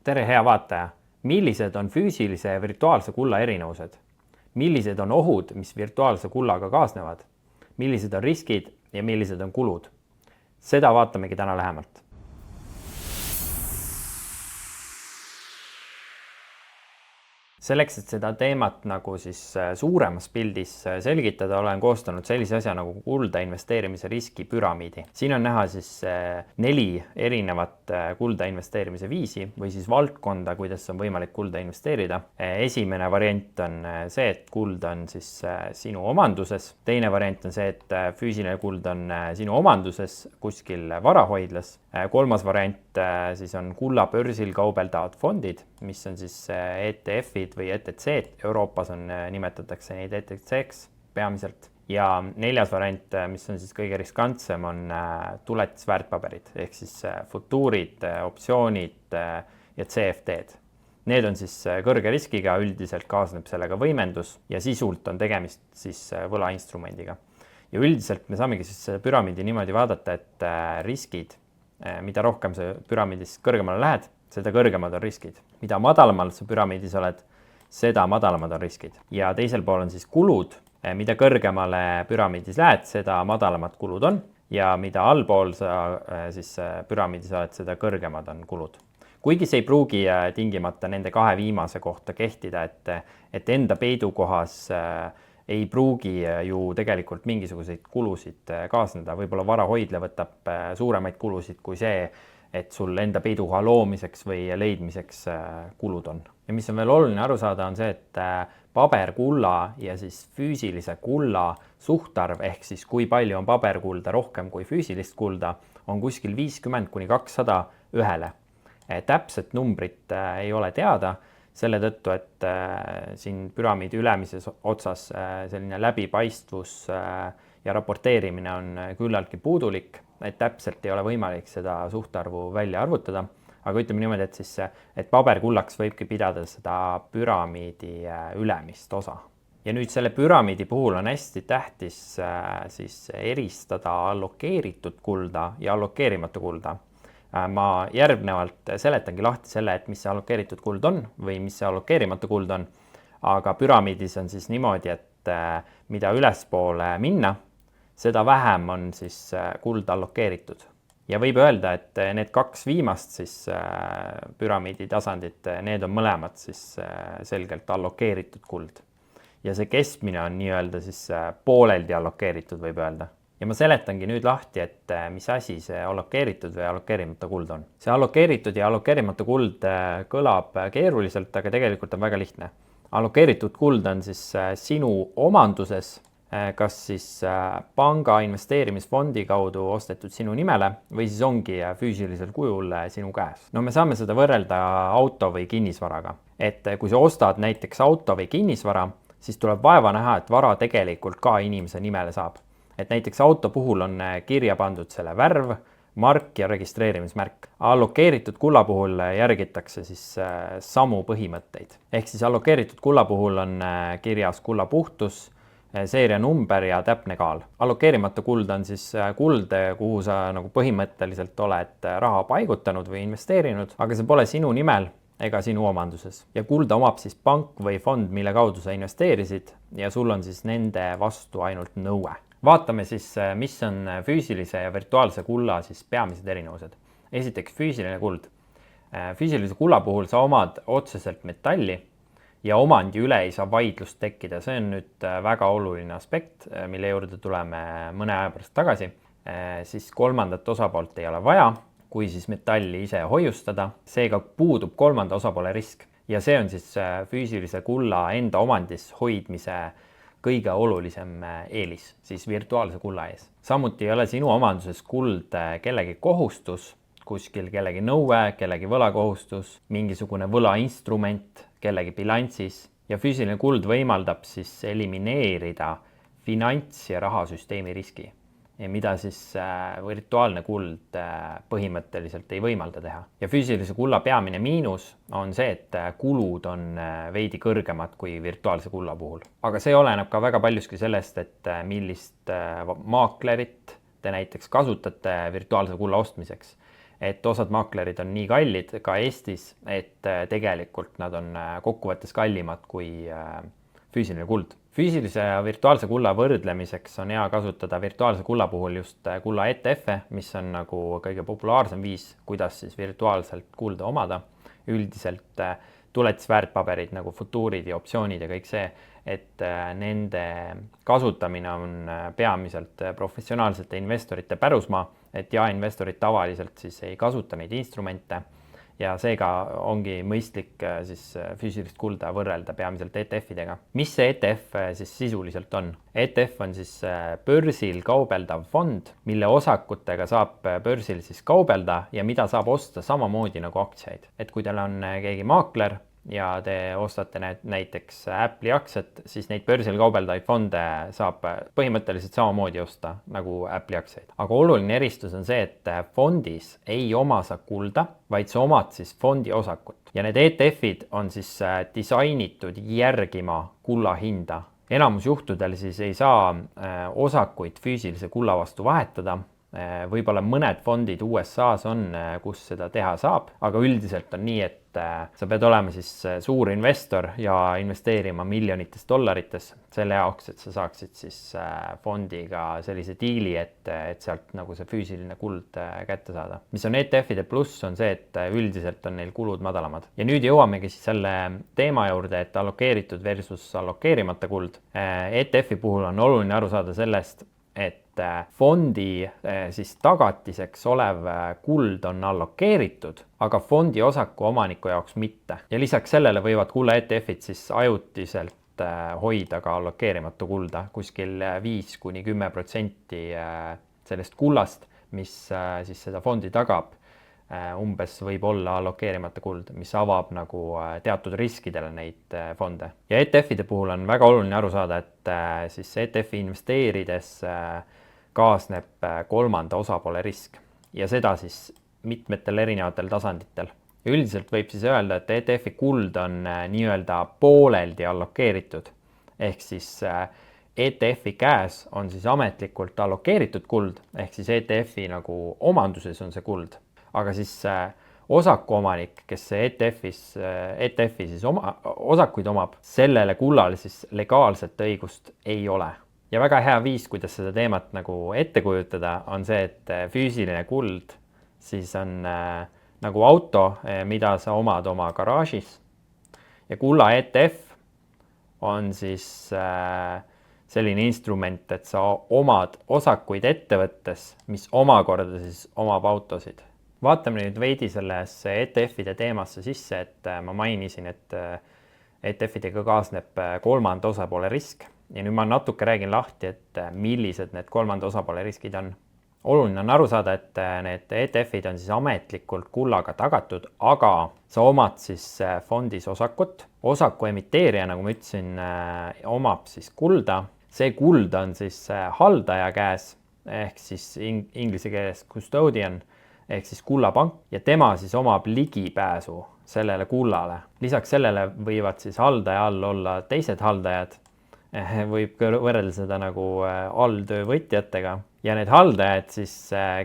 Tere, hea vaataja! Millised on füüsilise ja virtuaalse kulla erinevused? Millised on ohud, mis virtuaalse kullaga kaasnevad? Millised on riskid ja millised on kulud? Seda vaatamegi täna lähemalt. Selleks, et seda teemat nagu siis suuremas pildis selgitada, olen koostanud sellise asja nagu kulda investeerimise riskipüramiidi. Siin on näha siis 4 erinevat kulda investeerimise viisi või siis valdkonda, kuidas on võimalik kulda investeerida. Esimene variant on see, et kuld on siis sinu omanduses. Teine variant on see, et füüsiline kuld on sinu omanduses kuskil varahoidlas. Kolmas variant siis on kullabörsil kaubeldavad fondid, mis on siis ETF-id või ETC-d. Euroopas nimetatakse neid ETC-ks peamiselt. Ja 4. variant, mis on siis kõige riskantsem, on tuletisväärtpaberid, ehk siis futuurid, optsioonid ja CFD-d. Need on siis kõrge riskiga, üldiselt kaasneb sellega võimendus ja sisult on tegemist siis võlainstrumendiga. Ja üldiselt me saamegi siis püramiidi niimoodi vaadata, et riskid, mida rohkem sa püramiidis kõrgemale lähed, seda kõrgemad on riskid. Mida madalamal sa püramiidis oled, seda madalamad on riskid. Ja teisel pool on siis kulud. Mida kõrgemale püramiidis lähed, seda madalamad kulud on. Ja mida allpool sa siis püramiidis oled, seda kõrgemad on kulud. Kuigi see ei pruugi tingimata nende 2 viimase kohta kehtida, et enda peidukohas ei pruugi ju tegelikult mingisuguseid kulusid kaasneda. Võib-olla varahoidla võtab suuremaid kulusid kui see, et sul enda peidukoha loomiseks või leidmiseks kulud on. Ja mis on veel oluline aru saada, on see, et paberkulla ja siis füüsilise kulla suhtarv, ehk siis kui palju on paberkulda rohkem kui füüsilist kulda, on kuskil 50–200 ühele. Täpset numbrit ei ole teada, selle tõttu, et siin püramiidi ülemises otsas selline läbipaistvus ja raporteerimine on küllaltki puudulik, et täpselt ei ole võimalik seda suhtarvu välja arvutada. Aga ütleme niimoodi, et paberkullaks võibki pidada seda püramiidi ülemist osa. Ja nüüd selle püramiidi puhul on hästi tähtis siis eristada allokeeritud kulda ja allokeerimatu kulda. Ma järgnevalt seletangi lahti selle, et mis see allokeeritud kuld on või mis see allokeerimatu kuld on. Aga püramiidis on siis niimoodi, et mida ülespoole minna, seda vähem on siis kuld allokeeritud. Ja võib öelda, et need 2 viimast siis püramiidi tasandit, need on mõlemad siis selgelt allokeeritud kuld. Ja see keskmine on nii-öelda siis pooleldi allokeeritud, võib öelda. Ja ma seletangi nüüd lahti, et mis asi see allokeeritud või allokeerimata kuld on. See allokeeritud ja allokeerimata kuld kõlab keeruliselt, aga tegelikult on väga lihtne. Allokeeritud kuld on siis sinu omanduses, kas siis panga investeerimisfondi kaudu ostetud sinu nimele või siis ongi füüsilisel kujul sinu käes. No me saame seda võrrelda auto või kinnisvaraga. Et kui sa ostad näiteks auto või kinnisvara, siis tuleb vaeva näha, et vara tegelikult ka inimese nimele saab. Et näiteks auto puhul on kirja pandud selle värv, mark ja registreerimismärk. Allokeeritud kulla puhul järgitakse siis samu põhimõtteid. Ehk siis allokeeritud kulla puhul on kirjas kulla puhtus, seerianumber ja täpne kaal. Allokeerimata kuld on siis kuld, kuhu sa nagu põhimõtteliselt oled raha paigutanud või investeerinud, aga see pole sinu nimel ega sinu omanduses. Ja kulda omab siis pank või fond, mille kaudu sa investeerisid ja sul on siis nende vastu ainult nõue. Vaatame siis, mis on füüsilise ja virtuaalse kulla siis peamised erinevused. Esiteks füüsiline kuld. Füüsilise kulla puhul sa omad otseselt metalli ja omandi üle ei saa vaidlust tekkida. See on nüüd väga oluline aspekt, mille juurde tuleme mõne aja pärast tagasi. Siis kolmandat osapoolt ei ole vaja, kui siis metalli ise hoiustada. Seega puudub kolmanda osapoole risk. Ja see on siis füüsilise kulla enda omandis hoidmise kõige olulisem eelis, siis virtuaalse kulla ees. Samuti ei ole sinu omanduses kuld kellegi kohustus, kuskil kellegi nõue, kellegi võlakohustus, mingisugune võlainstrument kellegi bilansis ja füüsiline kuld võimaldab siis elimineerida finants- ja rahasüsteemi riski, mida siis virtuaalne kuld põhimõtteliselt ei võimalda teha. Ja füüsilise kulla peamine miinus on see, et kulud on veidi kõrgemad kui virtuaalse kulla puhul. Aga see oleneb ka väga paljuski sellest, et millist maaklerit te näiteks kasutate virtuaalse kulla ostmiseks. et osad maaklerid on nii kallid ka Eestis, et tegelikult nad on kokkuvõttes kallimad kui füüsiline kuld. Füüsilise ja virtuaalse kulla võrdlemiseks on hea kasutada virtuaalse kulla puhul just kulla ETF-e, mis on nagu kõige populaarsem viis, kuidas siis virtuaalselt kulda omada. Üldiselt tuletisväärtpaberid nagu futuurid ja optsioonid ja kõik see, et nende kasutamine on peamiselt professionaalsete investorite pärusmaa, et jaeinvestorid tavaliselt siis ei kasuta neid instrumente ja seega ongi mõistlik siis füüsilist kulda võrrelda peamiselt ETF-idega. Mis see ETF siis sisuliselt on? ETF on siis börsil kaubeldav fond, mille osakutega saab börsil siis kaubelda ja mida saab osta samamoodi nagu aktsiaid. Et kui teil on keegi maakler ja te ostate näiteks Apple'i aktsiat, siis neid börsil kaubeldavaid fonde saab põhimõtteliselt samamoodi osta nagu Apple'i aktsiaid. Aga oluline eristus on see, et fondis ei oma sa kulda, vaid sa omad siis fondi osakut. Ja need ETF-id on siis disainitud järgima kulla hinda. Enamus juhtudel siis ei saa osakuid füüsilise kulla vastu vahetada. Võib-olla mõned fondid USA-s on, kus seda teha saab, aga üldiselt on nii, et sa pead olema siis suur investor ja investeerima miljonites dollarites selle jaoks, et sa saaksid siis fondiga sellise diili, et sealt nagu see füüsiline kuld kätte saada. Mis on ETF-ide pluss on see, et üldiselt on neil kulud madalamad. Ja nüüd jõuamegi siis selle teema juurde, et allokeeritud versus allokeerimata kuld. ETF-i puhul on oluline aru saada sellest, et fondi siis tagatiseks olev kuld on allokeeritud, aga fondi osaku omaniku jaoks mitte. Ja lisaks sellele võivad kulla ETF-id siis ajutiselt hoida ka allokeerimatu kulda, kuskil 5–10% sellest kullast, mis siis seda fondi tagab, umbes võib olla allokeerimata kuld, mis avab nagu teatud riskidele neid fonde. Ja ETF-ide puhul on väga oluline aru saada, et siis ETF-i investeerides kaasneb kolmanda osapoole risk ja seda siis mitmetel erinevatel tasanditel. Üldiselt võib siis öelda, et ETF-i kuld on nii-öelda pooleldi allokeeritud, ehk siis ETF-i käes on siis ametlikult allokeeritud kuld, ehk siis ETF-i nagu omanduses on see kuld. Aga siis osakuomanik, kes see ETF-i siis osakuid omab, sellele kullale siis legaalset õigust ei ole. Ja väga hea viis, kuidas seda teemat nagu ette kujutada, on see, et füüsiline kuld siis on nagu auto, mida sa omad oma garaažis. Ja kulla ETF on siis selline instrument, et sa omad osakuid ettevõttes, mis omakorda siis omab autosid. Vaatame nüüd veidi sellesse ETF-ide teemasse sisse, et ma mainisin, et ETF-idega kaasneb kolmanda osapoole risk. Ja nüüd ma natuke räägin lahti, et millised need kolmanda osapoole riskid on. Oluline on aru saada, et need ETF-id on siis ametlikult kullaga tagatud, aga sa omad siis fondis osakut. Osaku emiteerija, nagu ma ütlesin, omab siis kulda. See kuld on siis haldaja käes, ehk siis inglise keeles custodian, ehk siis kullapank, ja tema siis omab ligipääsu sellele kullale. Lisaks sellele võivad siis haldaja all olla teised haldajad, võib võrrelda seda nagu alltöövõtjatega. Ja need haldajad siis,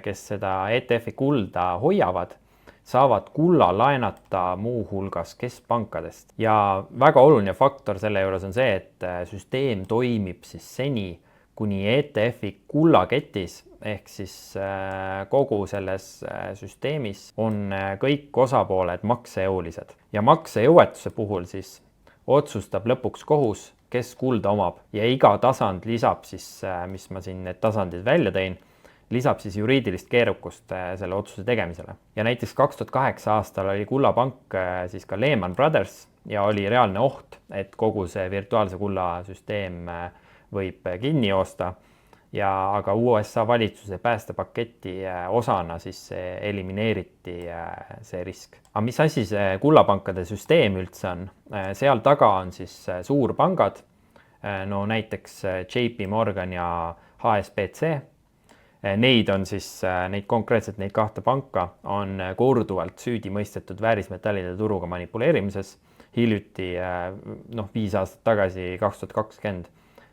kes seda ETF-i kulda hoiavad, saavad kulla laenata muu hulgas keskpankadest. Ja väga oluline faktor selle juures on see, et süsteem toimib siis seni, kuni ETF-i kullaketis, ehk siis kogu selles süsteemis on kõik osapooled maksejõulised. Ja maksejõuetuse puhul siis otsustab lõpuks kohus, kes kulda omab. Ja iga tasand lisab siis, mis ma siin need tasandid välja tõin, lisab siis juriidilist keerukust selle otsuse tegemisele. Ja näiteks 2008 aastal oli kullapank siis ka Lehman Brothers ja oli reaalne oht, et kogu see virtuaalse kulla süsteem võib kinni joosta, aga USA valitsuse päästepaketi osana siis elimineeriti see risk. Aga mis asi see kullapankade süsteem üldse on? Seal taga on siis suurpangad, no näiteks JP Morgan ja HSBC. Neid on siis, neid konkreetselt neid kahte panka on korduvalt süüdi mõistetud väärismetallide turuga manipuleerimises. Hiljuti, 5 aastat tagasi, 2020,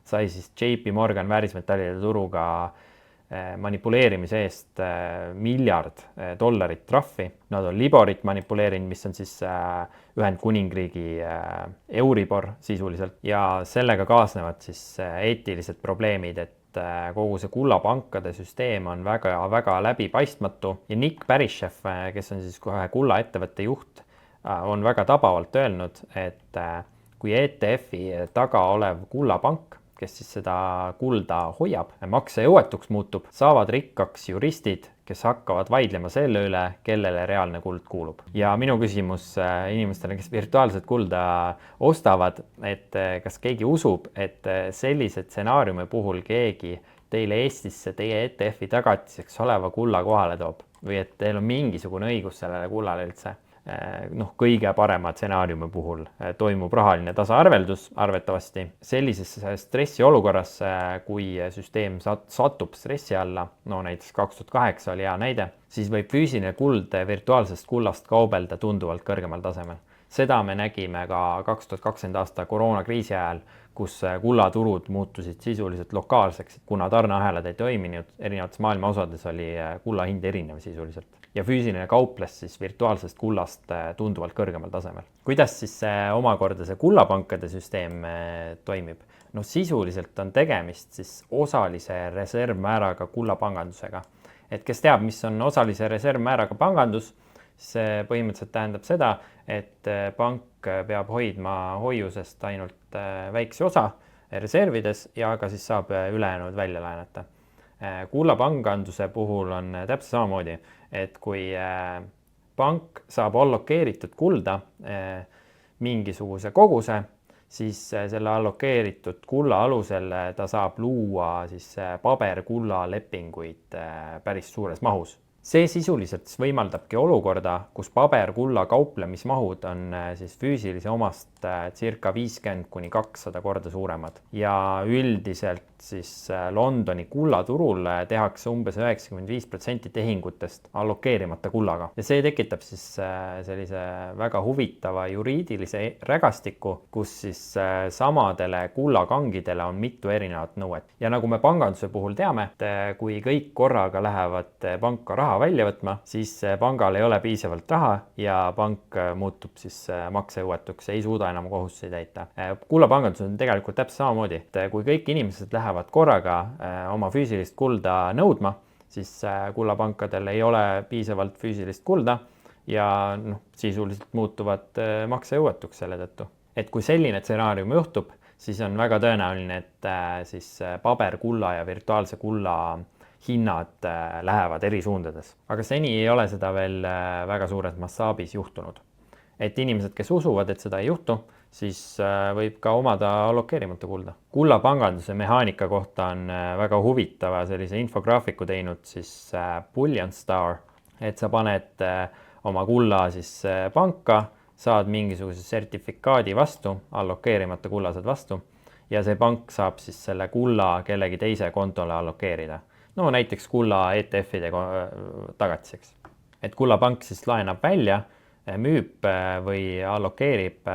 sai siis JP Morgan väärismetallide turuga manipuleerimise eest $1 miljardit trahvi. Nad on Liborit manipuleerinud, mis on siis Ühendkuningriigi Euribor sisuliselt ja sellega kaasnevad siis eetilised probleemid, et kogu see kullapankade süsteem on väga läbipaistmatu ja Nick Parishchev, kes on siis kohe kullaettevõtte juht, on väga tabavalt öelnud, et kui ETF-i taga olev kullapank, kes siis seda kulda hoiab, maksejõuetuks muutub, saavad rikkaks juristid, kes hakkavad vaidlema selle üle, kellele reaalne kuld kuulub. Ja minu küsimus inimestele, kes virtuaalset kulda ostavad, et kas keegi usub, et sellise stsenaariumi puhul keegi teile Eestisse teie ETF-i tagatiseks oleva kulla kohale toob või et teil on mingisugune õigus sellele kullale üldse. Kõige parema stsenaariumi puhul toimub rahaline tasaarveldus arvatavasti. Sellises stressiolukorras, kui süsteem satub stressi alla, näiteks 2008 oli hea näide, siis võib füüsiline kuld virtuaalsest kullast kaubelda tunduvalt kõrgemal tasemel. Seda me nägime ka 2020 aasta koroonakriisi ajal, kus kullaturud muutusid sisuliselt lokaalseks, kuna tarneahelad ei toiminud, erinevates maailma osades oli kulla hind erinev sisuliselt. Ja füüsiline kauples siis virtuaalsest kullast tunduvalt kõrgemal tasemel. Kuidas siis omakorda see kullapankade süsteem toimib? Sisuliselt on tegemist siis osalise reservmääraga kullapangandusega. Et kes teab, mis on osalise reservmääraga pangandus, see põhimõtteliselt tähendab seda, et pank peab hoidma hoiusest ainult väikse osa reservides ja ka siis saab ülejäänud välja laenata. Kullapanganduse puhul on täpselt samamoodi, et kui pank saab allokeeritud kulda mingisuguse koguse, siis selle allokeeritud kulla alusel ta saab luua siis paberkulla lepinguid päris suures mahus. See sisuliselt võimaldabki olukorda, kus paberkulla kauplemismahud on siis füüsilise omast circa 50–200 korda suuremad. Ja üldiselt siis Londoni kullaturul tehakse umbes 95% tehingutest allokeerimata kullaga. Ja see tekitab siis sellise väga huvitava juriidilise rägastiku, kus siis samadele kullakangidele on mitu erinevat nõuet. Ja nagu me panganduse puhul teame, et kui kõik korraga lähevad panka raha välja võtma, siis pangal ei ole piisavalt raha ja pank muutub siis maksejõuetuks, ei suuda enam kohustusi täita. Kullapangandus on tegelikult täpselt samamoodi, et kui kõik inimesed lähevad korraga oma füüsilist kulda nõudma, siis kullapankadel ei ole piisavalt füüsilist kulda ja sisuliselt muutuvad maksejõuetuks selle tõttu. Et kui selline stsenaarium juhtub, siis on väga tõenäoline, et siis paberkulla ja virtuaalse kulla hinnad lähevad eri suundades. Aga seni ei ole seda veel väga suures massaabis juhtunud. Et inimesed, kes usuvad, et seda ei juhtu, siis võib ka omada allokeerimata kulda. Kullapanganduse mehaanika kohta on väga huvitava sellise infograafiku teinud siis Bullion Star, et sa paned oma kulla siis panka, saad mingisuguse sertifikaadi vastu, allokeerimata kulla saad vastu ja see pank saab siis selle kulla kellegi teise kontole allokeerida. Näiteks kulla ETF-ide tagatiseks. Et kullapank siis laenab välja, müüb või allokeerib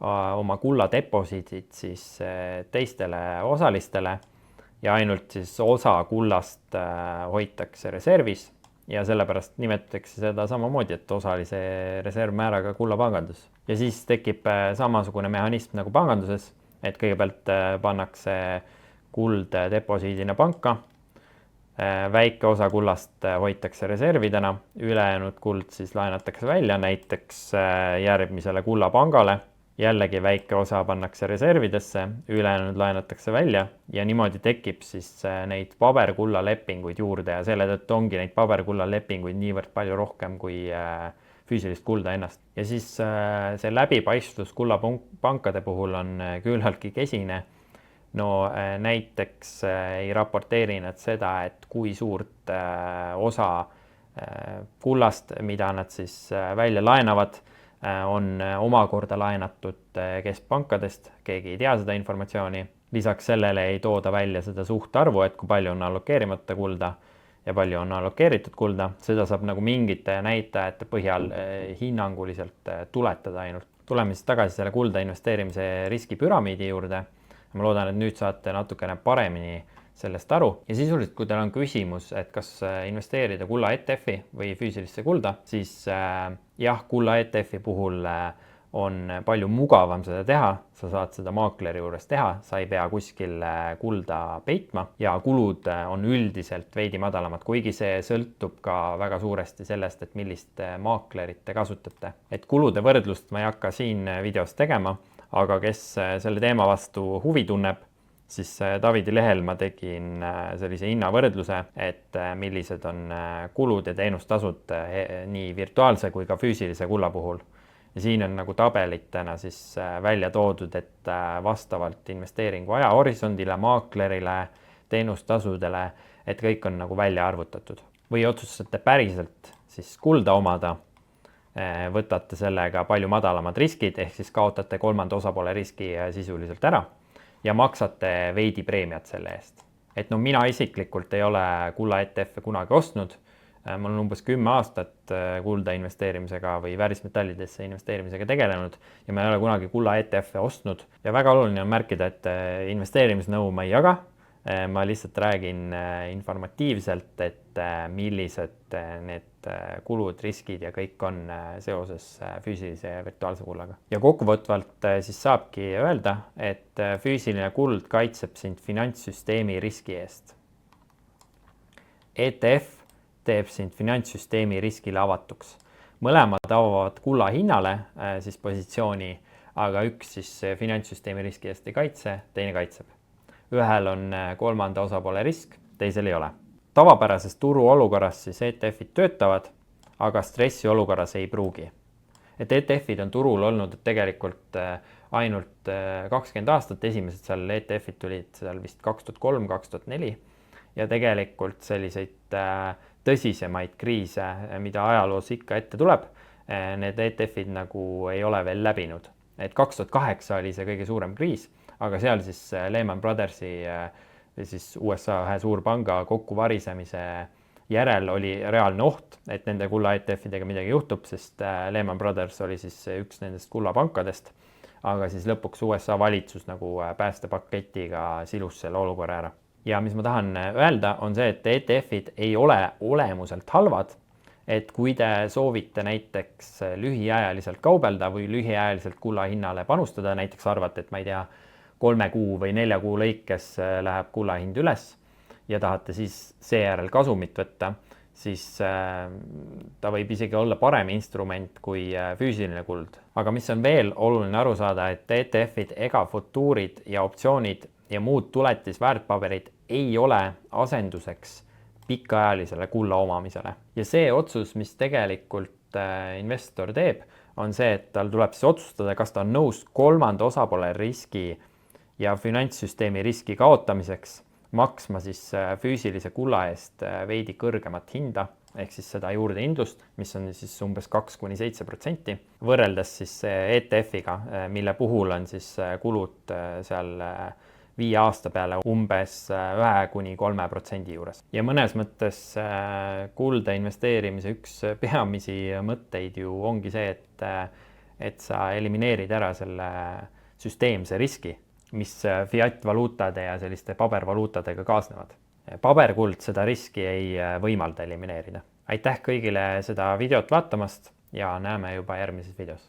oma kulla deposiidid siis teistele osalistele ja ainult siis osa kullast hoitakse reservis ja sellepärast nimetatakse seda samamoodi, et osalise reservmääraga kullapangandus. Ja siis tekib samasugune mehhanism nagu panganduses, et kõigepealt pannakse kuld deposiidina panka, väike osa kullast hoitakse reservidena, ülejäänud kuld siis laenatakse välja näiteks järgmisele kullapangale, jällegi väike osa pannakse reservidesse, ülejäänud laenatakse välja ja niimoodi tekib siis neid paberkulla lepinguid juurde ja selle tõttu ongi neid paberkulla lepinguid niivõrd palju rohkem kui füüsilist kulda ennast. Ja siis see läbipaistvus kullapankade puhul on küllaltki kesine. Näiteks ei raporteeri nad seda, et kui suurt osa kullast, mida nad siis välja laenavad, on omakorda laenatud keskpankadest, keegi ei tea seda informatsiooni. Lisaks sellele ei tooda välja seda suhtarvu, et kui palju on allokeerimata kulda ja palju on allokeeritud kulda. Seda saab nagu mingite näitajate põhjal hinnanguliselt tuletada ainult. Tuleme siis tagasi selle kulda investeerimise riskipüramiidi juurde. Ma loodan, et nüüd saate natukene paremini sellest aru ja sisuliselt, kui teil on küsimus, et kas investeerida kulla ETF-i või füüsilisse kulda, siis jah, kulla ETF-i puhul on palju mugavam seda teha, sa saad seda maakleri juures teha, sa ei pea kuskil kulda peitma ja kulud on üldiselt veidi madalamad, kuigi see sõltub ka väga suuresti sellest, et millist maaklerit te kasutate. Et kulude võrdlust ma ei hakka siin videos tegema, aga kes selle teema vastu huvi tunneb, siis Davidi lehel ma tegin sellise hinnavõrdluse, et millised on kulud ja teenustasud nii virtuaalse kui ka füüsilise kulla puhul. Ja siin on nagu tabelitena siis välja toodud, et vastavalt investeeringu ajahorisondile, maaklerile, teenustasudele, et kõik on nagu välja arvutatud. Või otsustate päriselt siis kulda omada, võtate sellega palju madalamad riskid, ehk siis kaotate kolmanda osapoole riski sisuliselt ära ja maksate veidi preemiat selle eest. Et no mina isiklikult ei ole kulla ETF-e kunagi ostnud. Ma olen umbes 10 aastat kulda investeerimisega või väärismetallidesse investeerimisega tegelenud ja ma ei ole kunagi kulla ETF-e ostnud. Ja väga oluline on märkida, et investeerimisnõu ma ei jaga. Ma lihtsalt räägin informatiivselt, et millised need kulud, riskid ja kõik on seoses füüsilise ja virtuaalse kullaga. Ja kokkuvõtvalt siis saabki öelda, et füüsiline kuld kaitseb sind finantssüsteemi riski eest. ETF teeb sind finantssüsteemi riskile avatuks. Mõlemad avavad kulla hinnale siis positsiooni, aga üks siis finantssüsteemi riski eest ei kaitse, teine kaitseb. Ühel on kolmanda osapoole risk, teisel ei ole. Tavapärases turuolukorras siis ETF-id töötavad, aga stressiolukorras ei pruugi. Et ETF-id on turul olnud tegelikult ainult 20 aastat, esimesed seal ETF-id tulid seal vist 2003-2004 ja tegelikult selliseid tõsisemaid kriise, mida ajaloos ikka ette tuleb, need ETF-id nagu ei ole veel läbinud. Et 2008 oli see kõige suurem kriis, aga seal siis Lehman Brothersi, siis USA ühe suurpanga kokkuvarisemise järel oli reaalne oht, et nende kulla ETF-idega midagi juhtub, sest Lehman Brothers oli siis üks nendest kullapankadest, aga siis lõpuks USA valitsus nagu päästepaketiga silus selle olukorra ära. Ja mis ma tahan öelda, on see, et ETF-id ei ole olemuselt halvad, et kui te soovite näiteks lühiajaliselt kaubelda või lühiajaliselt kulla hinnale panustada, näiteks arvate, et ma ei tea, 3 kuu või 4 kuu lõikes läheb kulla hind üles ja tahate siis seejärel kasumit võtta, siis ta võib isegi olla parem instrument kui füüsiline kuld. Aga mis on veel oluline aru saada, et ETF-id ega futuurid ja optsioonid ja muud tuletisväärtpaberid ei ole asenduseks pikaajalisele kulla omamisele. Ja see otsus, mis tegelikult investor teeb, on see, et tal tuleb siis otsustada, kas ta on nõus kolmanda osapoole riski ja finantssüsteemi riski kaotamiseks maksma siis füüsilise kulla eest veidi kõrgemat hinda, ehk siis seda juurdehindlust, mis on siis umbes 2–7%, võrreldes siis ETF-iga, mille puhul on siis kulud seal 5 aasta peale umbes 1–3% juures. Ja mõnes mõttes kulda investeerimise üks peamisi mõtteid ju ongi see, et sa elimineerid ära selle süsteemse riski, mis fiat-valuutade ja selliste pabervaluutadega kaasnevad. Paberkuld seda riski ei võimalda elimineerida. Aitäh kõigile seda videot vaatamast ja näeme juba järgmises videos.